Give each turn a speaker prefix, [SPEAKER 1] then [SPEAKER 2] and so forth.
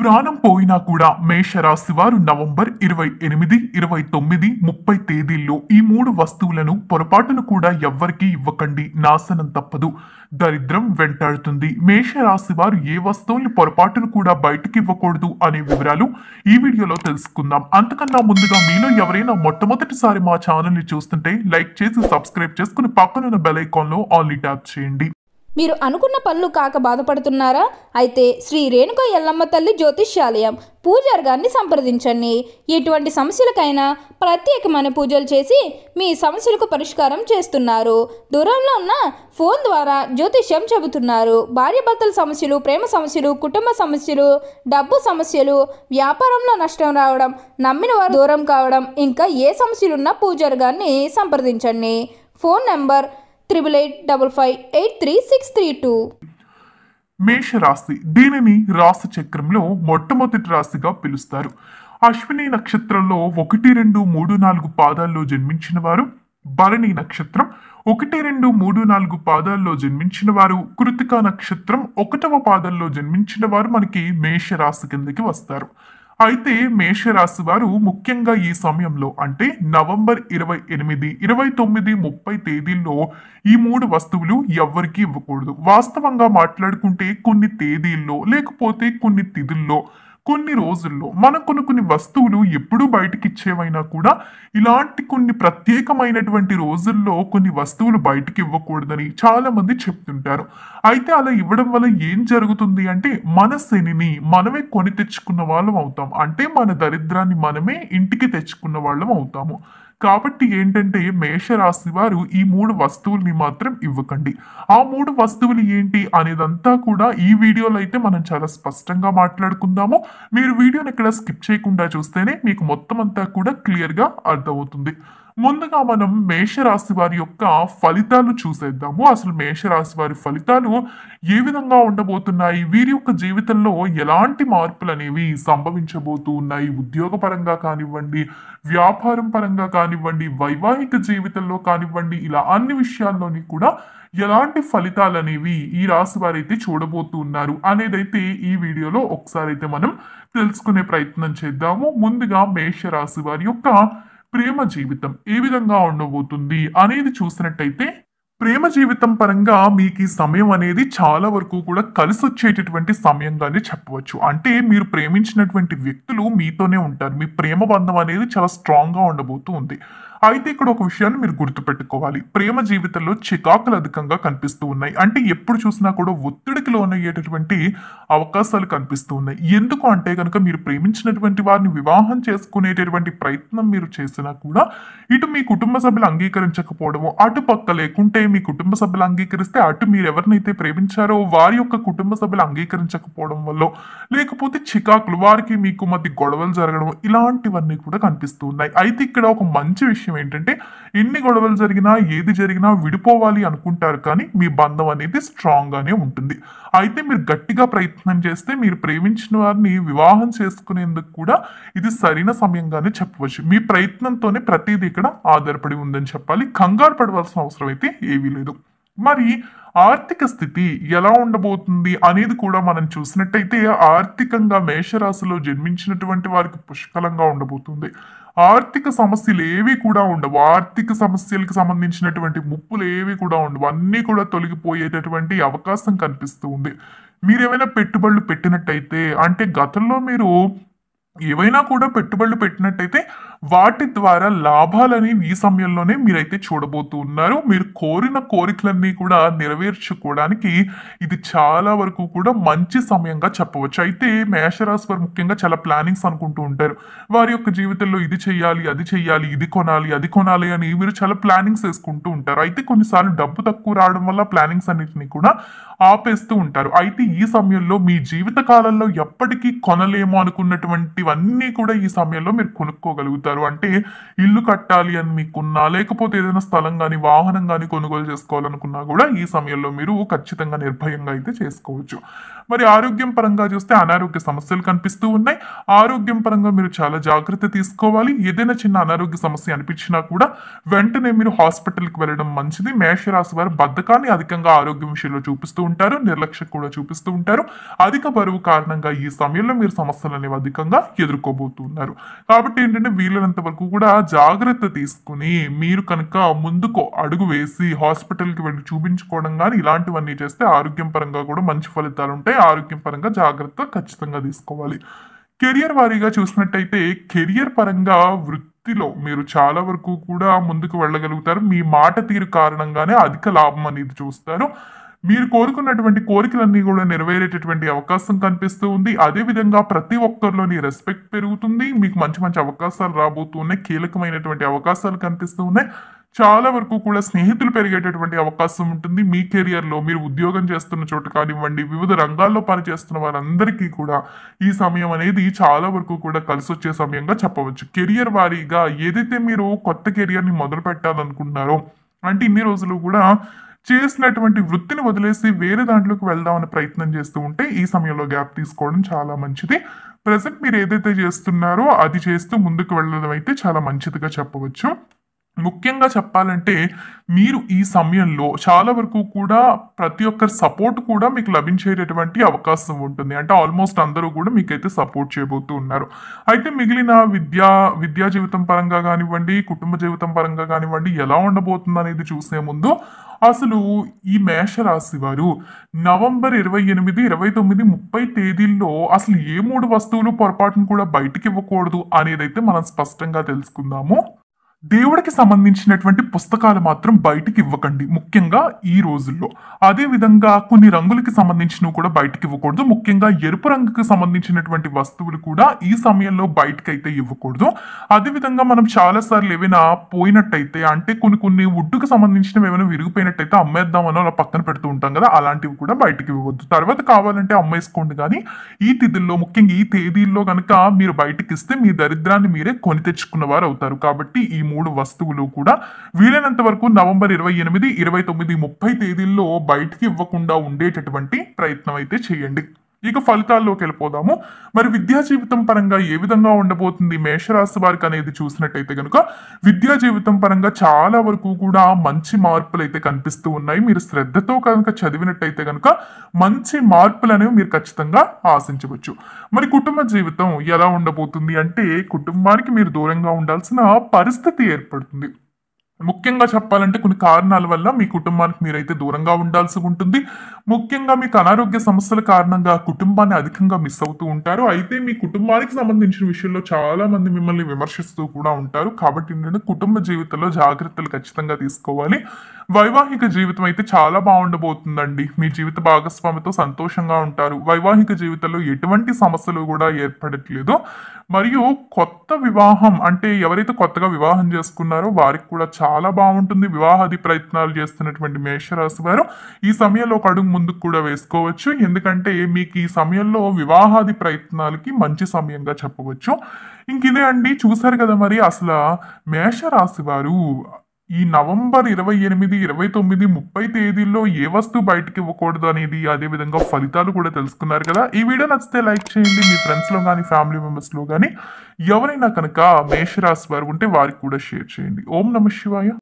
[SPEAKER 1] ప్రాణం పోయినా కూడా మేషరాశి వారు నవంబర్ 28, 29, 30 తేదీల్లో ఈ మూడు వస్తువులను పొరపాటును కూడా ఎవ్వరికీ ఇవ్వకండి. నాశనం తప్పదు. దరిద్రం వెంటాడుతుంది. మేషరాశి వారు ఏ వస్తువుల్ని పొరపాటును కూడా బయటకి ఇవ్వకూడదు అనే వివరాలు ఈ వీడియోలో తెలుసుకుందాం. అంతకన్నా ముందుగా మీలో ఎవరైనా మొట్టమొదటిసారి మా ఛానల్ని చూస్తుంటే లైక్ చేసి సబ్స్క్రైబ్ చేసుకుని పక్కనున్న బెల్ ఐకాన్లో ఆల్ని ట్యాప్ చేయండి.
[SPEAKER 2] మీరు అనుకున్న పనులు కాక బాధపడుతున్నారా? అయితే శ్రీ రేణుక ఎల్లమ్మ తల్లి జ్యోతిష్యాలయం పూజారి గారిని సంప్రదించండి. ఎటువంటి సమస్యలకైనా ప్రత్యేకమైన పూజలు చేసి మీ సమస్యలకు పరిష్కారం చేస్తున్నారు. దూరంలో ఉన్న ఫోన్ ద్వారా జ్యోతిష్యం చెబుతున్నారు. భార్యాభర్తల సమస్యలు, ప్రేమ సమస్యలు, కుటుంబ సమస్యలు, డబ్బు సమస్యలు, వ్యాపారంలో నష్టం రావడం, నమ్మిన వారు దూరం కావడం, ఇంకా ఏ సమస్యలున్నా పూజారి గారిని సంప్రదించండి. Phone number 8855533632.
[SPEAKER 1] మేషరాశి దీనిని రాశి చక్రంలో మొట్టమొదటి రాశిగా పిలుస్తారు. అశ్విని నక్షత్రంలో 1, 2, 3, 4 పాదాల్లో జన్మించిన వారు, భరణి నక్షత్రం 1, 2, 3, 4 పాదాల్లో జన్మించిన వారు, కృతికా నక్షత్రం 1వ పాదంలో జన్మించిన వారు మనకి మేషరాశి కిందకి వస్తారు. అయితే మేషరాశి వారు ముఖ్యంగా ఈ సమయంలో అంటే నవంబర్ 28, 29, 30 తేదీల్లో ఈ మూడు వస్తువులు ఎవ్వరికీ ఇవ్వకూడదు. వాస్తవంగా మాట్లాడుకుంటే కొన్ని తేదీల్లో లేకపోతే కొన్ని తిథుల్లో కొన్ని రోజుల్లో మనం కొన్ని వస్తువులు ఎప్పుడూ బయటకి ఇచ్చేవైనా కూడా ఇలాంటి కొన్ని ప్రత్యేకమైనటువంటి రోజుల్లో కొన్ని వస్తువులు బయటకి ఇవ్వకూడదని చాలా మంది చెప్తుంటారు. అయితే అలా ఇవ్వడం వల్ల ఏం జరుగుతుంది అంటే మన శనిని మనమే కొని తెచ్చుకున్న వాళ్ళం అవుతాం. అంటే మన దరిద్రాన్ని మనమే ఇంటికి తెచ్చుకున్న వాళ్ళం అవుతాము. కాబట్టి ఏంటంటే మేషరాశి వారు ఈ మూడు వస్తువుల్ని మాత్రం ఇవ్వకండి. ఆ మూడు వస్తువులు ఏంటి అనేదంతా కూడా ఈ వీడియోలో అయితే మనం చాలా స్పష్టంగా మాట్లాడుకుందాము. మీరు వీడియోని ఇక్కడ స్కిప్ చేయకుండా చూస్తేనే మీకు మొత్తం అంతా కూడా క్లియర్గా అర్థమవుతుంది. ముందుగా మనం మేషరాశి వారి యొక్క ఫలితాలు చూసేద్దాము. అసలు మేషరాశి వారి ఫలితాలు ఏ విధంగా ఉండబోతున్నాయి, వీరి యొక్క జీవితంలో ఎలాంటి మార్పులు అనేవి సంభవించబోతూ ఉన్నాయి, ఉద్యోగపరంగా కానివ్వండి, వ్యాపారం పరంగా కానివ్వండి, వైవాహిక జీవితంలో కానివ్వండి, ఇలా అన్ని విషయాల్లోని కూడా ఎలాంటి ఫలితాలు అనేవి ఈ రాశి వారైతే చూడబోతూ ఉన్నారు అనేదైతే ఈ వీడియోలో ఒకసారి అయితే మనం తెలుసుకునే ప్రయత్నం చేద్దాము. ముందుగా మేషరాశి వారి యొక్క ప్రేమ జీవితం ఏ విధంగా ఉండబోతుంది అనేది చూసినట్టయితే ప్రేమ జీవితం పరంగా మీకు ఈ సమయం అనేది చాలా వరకు కూడా కలిసి వచ్చేటటువంటి సమయంగానే చెప్పవచ్చు. అంటే మీరు ప్రేమించినటువంటి వ్యక్తులు మీతోనే ఉంటారు. మీ ప్రేమ బంధం అనేది చాలా స్ట్రాంగ్గా ఉండబోతూ ఉంది. అయితే ఇక్కడ ఒక విషయాన్ని మీరు గుర్తుపెట్టుకోవాలి. ప్రేమ జీవితంలో చికాకులు అధికంగా కనిపిస్తూ ఉన్నాయి. అంటే ఎప్పుడు చూసినా కూడా ఒత్తిడికి లోనయ్యేటటువంటి అవకాశాలు కనిపిస్తూ ఉన్నాయి. ఎందుకు అంటే కనుక మీరు ప్రేమించినటువంటి వారిని వివాహం చేసుకునేటటువంటి ప్రయత్నం మీరు చేసినా కూడా ఇటు మీ కుటుంబ సభ్యులు అంగీకరించకపోవడము, అటు పక్క లేకుంటే మీ కుటుంబ సభ్యులు అంగీకరిస్తే అటు మీరు ఎవరినైతే ప్రేమించారో వారి యొక్క కుటుంబ సభ్యులు అంగీకరించకపోవడం వల్ల, లేకపోతే చికాకులు వారికి మీకు మధ్య గొడవలు జరగడం, ఇలాంటివన్నీ కూడా కనిపిస్తూ ఉన్నాయి. అయితే ఇక్కడ ఒక మంచి విషయం ఏంటంటే ఎన్ని గొడవలు జరిగినా ఏది జరిగినా విడిపోవాలి అనుకుంటారు, కానీ మీ బంధం అనేది స్ట్రాంగ్ గానే ఉంటుంది. అయితే మీరు గట్టిగా ప్రయత్నం చేస్తే మీరు ప్రేమించిన వారిని వివాహం చేసుకునేందుకు కూడా ఇది సరైన సమయంగానే చెప్పవచ్చు. మీ ప్రయత్నంతోనే ప్రతిదీ ఇక్కడ ఆధారపడి ఉందని చెప్పాలి. కంగారు పడవలసిన అవసరం అయితే ఏమీ లేదు. మరి ఆర్థిక స్థితి ఎలా ఉండబోతుంది అనేది కూడా మనం చూసినట్టయితే ఆర్థికంగా మేషరాశిలో జన్మించినటువంటి వారికి పుష్కలంగా ఉండబోతుంది. ఆర్థిక సమస్యలు ఏవి కూడా ఉండవు. ఆర్థిక సమస్యలకు సంబంధించినటువంటి ముప్పులు ఏవి కూడా ఉండవు. అన్నీ కూడా తొలగిపోయేటటువంటి అవకాశం కనిపిస్తూ ఉంది. మీరు ఏమైనా పెట్టుబడులు పెట్టినట్టయితే అంటే గతంలో మీరు ఏవైనా కూడా పెట్టుబడులు పెట్టినట్టయితే వాటి ద్వారా లాభాలని ఈ సమయంలోనే మీరైతే చూడబోతూ ఉన్నారు. మీరు కోరిన కోరికలన్నీ కూడా నెరవేర్చుకోవడానికి ఇది చాలా వరకు కూడా మంచి సమయంగా చెప్పవచ్చు. అయితే మేషరాశి వారు ముఖ్యంగా చాలా ప్లానింగ్స్ అనుకుంటూ ఉంటారు. వారి యొక్క జీవితంలో ఇది చెయ్యాలి, అది చెయ్యాలి, ఇది కొనాలి, అది కొనాలి అని వీరు చాలా ప్లానింగ్స్ వేసుకుంటూ ఉంటారు. అయితే కొన్నిసార్లు డబ్బు తక్కువ రావడం వల్ల ప్లానింగ్స్ అన్నిటిని కూడా ఆపేస్తూ ఉంటారు. అయితే ఈ సమయంలో మీ జీవిత కాలంలో ఎప్పటికీ కొనలేము అనుకున్నటువంటివన్నీ కూడా ఈ సమయంలో మీరు కొనుక్కోగలుగుతారు. చేయగలుగుతారు. అంటే ఇల్లు కట్టాలి అని మీకున్నా, లేకపోతే ఏదైనా స్థలం కానీ వాహనం కానీ కొనుగోలు చేసుకోవాలనుకున్నా కూడా ఈ సమయంలో మీరు ఖచ్చితంగా నిర్భయంగా అయితే చేసుకోవచ్చు. మరి ఆరోగ్యం పరంగా చూస్తే అనారోగ్య సమస్యలు కనిపిస్తూ ఉన్నాయి. ఆరోగ్యం పరంగా మీరు చాలా జాగ్రత్త తీసుకోవాలి. ఏదైనా చిన్న అనారోగ్య సమస్య అనిపించినా కూడా వెంటనే మీరు హాస్పిటల్కి వెళ్ళడం మంచిది. మేషరాశి వారు బద్ధకాన్ని అధికంగా ఆరోగ్యం విషయంలో చూపిస్తూ ఉంటారు, నిర్లక్ష్యం కూడా చూపిస్తూ ఉంటారు. అధిక బరువు కారణంగా ఈ సమయంలో మీరు సమస్యలు అనేవి అధికంగా ఎదుర్కోబోతున్నారు. కాబట్టి ఏంటంటే వీలైనంత వరకు కూడా జాగ్రత్త తీసుకుని మీరు కనుక ముందుకు అడుగు వేసి హాస్పిటల్కి వెళ్ళి చూపించుకోవడం కానీ ఇలాంటివన్నీ చేస్తే ఆరోగ్యం పరంగా కూడా మంచి ఫలితాలు ఉంటాయి. ఆరోగ్యం పరంగా జాగ్రత్త ఖచ్చితంగా తీసుకోవాలి. కెరియర్ వారీగా చూసినట్టయితే కెరియర్ పరంగా వృత్తిలో మీరు చాలా వరకు కూడా ముందుకు వెళ్ళగలుగుతారు. మీ మాట తీరు కారణంగానే అధిక లాభం అనేది చూస్తారు. మీరు కోరుకున్నటువంటి కోరికలన్నీ కూడా నెరవేరేటటువంటి అవకాశం కనిపిస్తూ ఉంది. అదేవిధంగా ప్రతి ఒక్కరిలోని రెస్పెక్ట్ పెరుగుతుంది. మీకు మంచి మంచి అవకాశాలు రాబోతూ ఉన్నాయి. కీలకమైనటువంటి అవకాశాలు కనిపిస్తూ ఉన్నాయి. చాలా వరకు కూడా స్నేహితులు పెరిగేటటువంటి అవకాశం ఉంటుంది. మీ కెరియర్లో మీరు ఉద్యోగం చేస్తున్న చోట కానివ్వండి, వివిధ రంగాల్లో పనిచేస్తున్న వారందరికీ కూడా ఈ సమయం అనేది చాలా వరకు కూడా కలిసి వచ్చే సమయంగా చెప్పవచ్చు. కెరియర్ వారీగా ఏదైతే మీరు కొత్త కెరియర్ని మొదలు పెట్టాలనుకుంటున్నారో, అంటే ఇన్ని రోజులు కూడా చేసినటువంటి వృత్తిని వదిలేసి వేరే దాంట్లోకి వెళ్దామని ప్రయత్నం చేస్తూ ఉంటే ఈ సమయంలో గ్యాప్ తీసుకోవడం చాలా మంచిది. ప్రజెంట్ మీరు ఏదైతే చేస్తున్నారో అది చేస్తూ ముందుకు వెళ్ళడం అయితే చాలా మంచిదిగా చెప్పవచ్చు. ముఖ్యంగా చెప్పాలంటే మీరు ఈ సమయంలో చాలా వరకు కూడా ప్రతి ఒక్కరి సపోర్ట్ కూడా మీకు లభించేటటువంటి అవకాశం ఉంటుంది. అంటే ఆల్మోస్ట్ అందరూ కూడా మీకైతే సపోర్ట్ చేయబోతూ ఉన్నారు. అయితే మిగిలిన విద్యా జీవితం పరంగా కానివ్వండి, కుటుంబ జీవితం పరంగా కానివ్వండి ఎలా ఉండబోతుంది అనేది చూసే ముందు అసలు ఈ మేషరాశి వారు నవంబర్ 28, 29, 30 తేదీల్లో అసలు ఏ 3 వస్తువులు పొరపాటును కూడా బయటికి ఇవ్వకూడదు అనేదైతే మనం స్పష్టంగా తెలుసుకుందాము. దేవుడికి సంబంధించినటువంటి పుస్తకాలు మాత్రం బయటికి ఇవ్వకండి, ముఖ్యంగా ఈ రోజుల్లో. అదే విధంగా కొన్ని రంగులకి సంబంధించినవి కూడా బయటికి ఇవ్వకూడదు. ముఖ్యంగా ఎరుపు రంగుకి సంబంధించినటువంటి వస్తువులు కూడా ఈ సమయంలో బయటకి అయితే ఇవ్వకూడదు. అదే విధంగా మనం చాలా సార్లు ఏమైనా పోయినట్టయితే, అంటే కొన్ని వుడ్డుకు సంబంధించినవి ఏమైనా విరిగిపోయినట్టయితే అమ్మేద్దామని అలా పక్కన పెడుతూ ఉంటాం కదా, అలాంటివి కూడా బయటికి ఇవ్వద్దు. తర్వాత కావాలంటే అమ్మేసుకోండి. కానీ ఈ తిథుల్లో, ముఖ్యంగా ఈ తేదీల్లో కనుక మీరు బయటికి ఇస్తే మీ దరిద్రాన్ని మీరే కొని తెచ్చుకున్న వారు అవుతారు. కాబట్టి ఈ 3 వస్తువులు కూడా వీలైనంత వరకు నవంబర్ 28, 29, 30 తేదీల్లో బయటికి ఇవ్వకుండా ఉండేటటువంటి ప్రయత్నం అయితే చేయండి. ఇక ఫలితాల్లోకి వెళ్ళిపోదాము. మరి విద్యా జీవితం పరంగా ఏ విధంగా ఉండబోతుంది మేషరాశి వారికి అనేది చూసినట్టయితే కనుక విద్యా జీవితం పరంగా చాలా వరకు కూడా మంచి మార్పులు అయితే కనిపిస్తూ ఉన్నాయి. మీరు శ్రద్ధతో కనుక చదివినట్టయితే కనుక మంచి మార్పులు అనేవి మీరు ఖచ్చితంగా ఆశించవచ్చు. మరి కుటుంబ జీవితం ఎలా ఉండబోతుంది అంటే కుటుంబానికి మీరు దూరంగా ఉండాల్సిన పరిస్థితి ఏర్పడుతుంది. ముఖ్యంగా చెప్పాలంటే కొన్ని కారణాల వల్ల మీ కుటుంబానికి మీరైతే దూరంగా ఉండాల్సి ఉంటుంది. ముఖ్యంగా మీకు అనారోగ్య సమస్యల కారణంగా కుటుంబాన్ని అధికంగా మిస్ అవుతూ ఉంటారు. అయితే మీ కుటుంబానికి సంబంధించిన విషయంలో చాలా మంది మిమ్మల్ని విమర్శిస్తూ కూడా ఉంటారు. కాబట్టి ఏంటంటే కుటుంబ జీవితంలో జాగ్రత్తలు ఖచ్చితంగా తీసుకోవాలి. వైవాహిక జీవితం అయితే చాలా బాగుండబోతుందండి. మీ జీవిత భాగస్వామితో సంతోషంగా ఉంటారు. వైవాహిక జీవితంలో ఎటువంటి సమస్యలు కూడా ఏర్పడట్లేదు. మరియు కొత్త వివాహం, అంటే ఎవరైతే కొత్తగా వివాహం చేసుకున్నారో వారికి కూడా చాలా బాగుంటుంది. వివాహాది ప్రయత్నాలు చేస్తున్నటువంటి మేషరాశి వారు ఈ సమయంలో ఒక అడుగు ముందుకు కూడా వేసుకోవచ్చు. ఎందుకంటే మీకు ఈ సమయంలో వివాహాది ప్రయత్నాలకి మంచి సమయంగా చెప్పవచ్చు. ఇంక ఇదే అండి, చూసారు కదా మరి అసలు మేషరాశి వారు ఈ నవంబర్ 28, 29, 30 తేదీల్లో ఏ వస్తువు బయటకి ఇవ్వకూడదు అనేది, అదేవిధంగా ఫలితాలు కూడా తెలుసుకున్నారు కదా. ఈ వీడియో నచ్చితే లైక్ చేయండి. మీ ఫ్రెండ్స్లో కానీ ఫ్యామిలీ మెంబర్స్లో కానీ ఎవరైనా కనుక మేషరాశి వారు ఉంటే వారికి కూడా షేర్ చేయండి. ఓం నమః శివాయ.